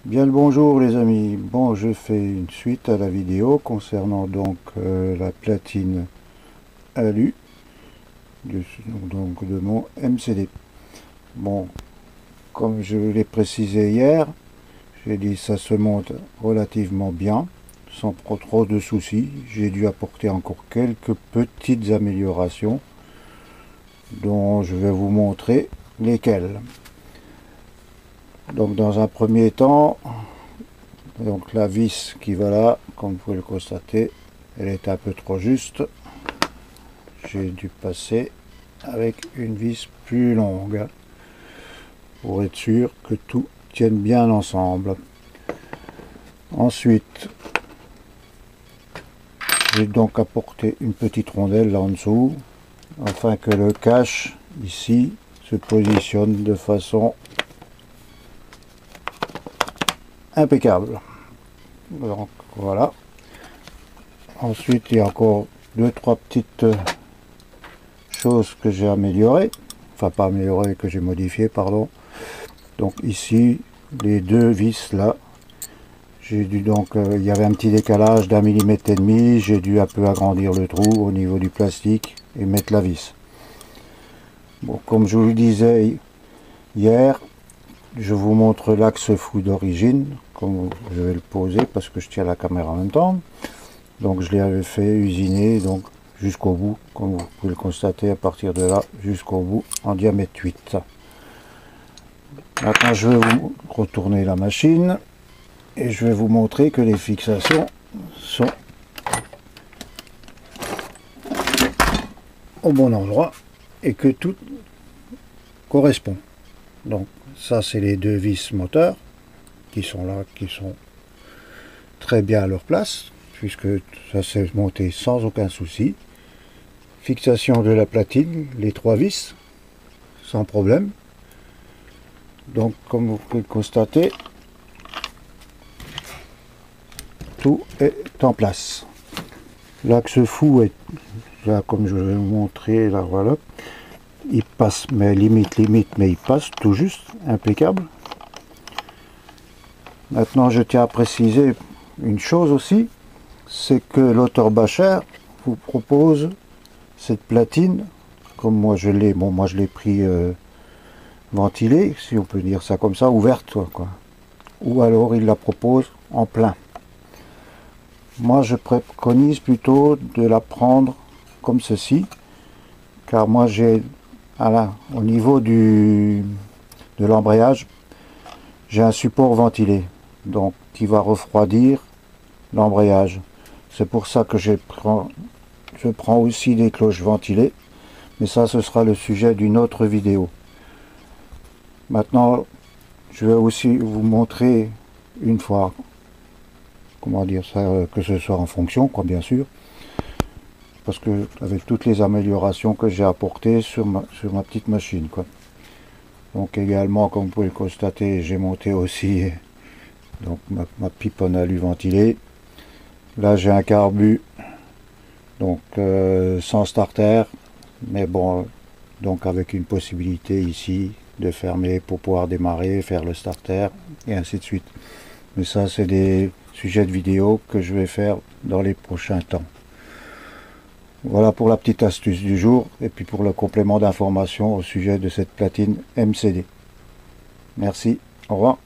Bien le bonjour les amis. Bon, je fais une suite à la vidéo concernant donc la platine alu de mon MCD. Bon, comme je l'ai précisé hier, j'ai dit ça se monte relativement bien, sans trop de soucis. J'ai dû apporter encore quelques petites améliorations dont je vais vous montrer lesquelles. Donc dans un premier temps, donc la vis qui va là, comme vous pouvez le constater, elle est un peu trop juste. J'ai dû passer avec une vis plus longue pour être sûr que tout tienne bien ensemble. Ensuite, j'ai donc apporté une petite rondelle là en dessous afin que le cache ici se positionne de façon impeccable. Donc voilà. Ensuite, il y a encore deux trois petites choses que j'ai améliorées, enfin pas améliorées, que j'ai modifiées, pardon. Donc ici, les deux vis là, j'ai dû donc, il y avait un petit décalage d'1,5 mm, j'ai dû un peu agrandir le trou au niveau du plastique et mettre la vis. Bon, comme je vous le disais hier, je vous montre l'axe fou d'origine, comme je vais le poser parce que je tiens la caméra en même temps. Donc je l'avais fait usiner donc jusqu'au bout, comme vous pouvez le constater, à partir de là jusqu'au bout en diamètre 8. Maintenant je vais vous retourner la machine et je vais vous montrer que les fixations sont au bon endroit et que tout correspond. Donc ça, c'est les deux vis moteurs qui sont là, qui sont très bien à leur place, puisque ça s'est monté sans aucun souci. Fixation de la platine, les trois vis, sans problème. Donc comme vous pouvez le constater, tout est en place. L'axe fou est là, comme je vais vous montrer, là voilà. Il passe, mais limite, mais il passe tout juste, impeccable. Maintenant, je tiens à préciser une chose aussi, c'est que l'Autorbasher vous propose cette platine, comme moi je l'ai, bon moi je l'ai pris ventilée, si on peut dire ça comme ça, ouverte quoi. Ou alors il la propose en plein. Moi je préconise plutôt de la prendre comme ceci, car moi j'ai au niveau de l'embrayage, j'ai un support ventilé, donc qui va refroidir l'embrayage. C'est pour ça que je prends aussi des cloches ventilées, mais ça ce sera le sujet d'une autre vidéo. Maintenant je vais aussi vous montrer une fois, comment dire ça, que ce soit en fonction quoi, bien sûr, parce que avec toutes les améliorations que j'ai apportées sur ma petite machine quoi. Donc également, comme vous pouvez le constater, j'ai monté aussi donc ma pipe en alu ventilé. Là j'ai un carbu donc sans starter, mais bon, donc avec une possibilité ici de fermer pour pouvoir démarrer, faire le starter et ainsi de suite. Mais ça c'est des sujets de vidéo que je vais faire dans les prochains temps. Voilà pour la petite astuce du jour et puis pour le complément d'information au sujet de cette platine MCD. Merci, au revoir.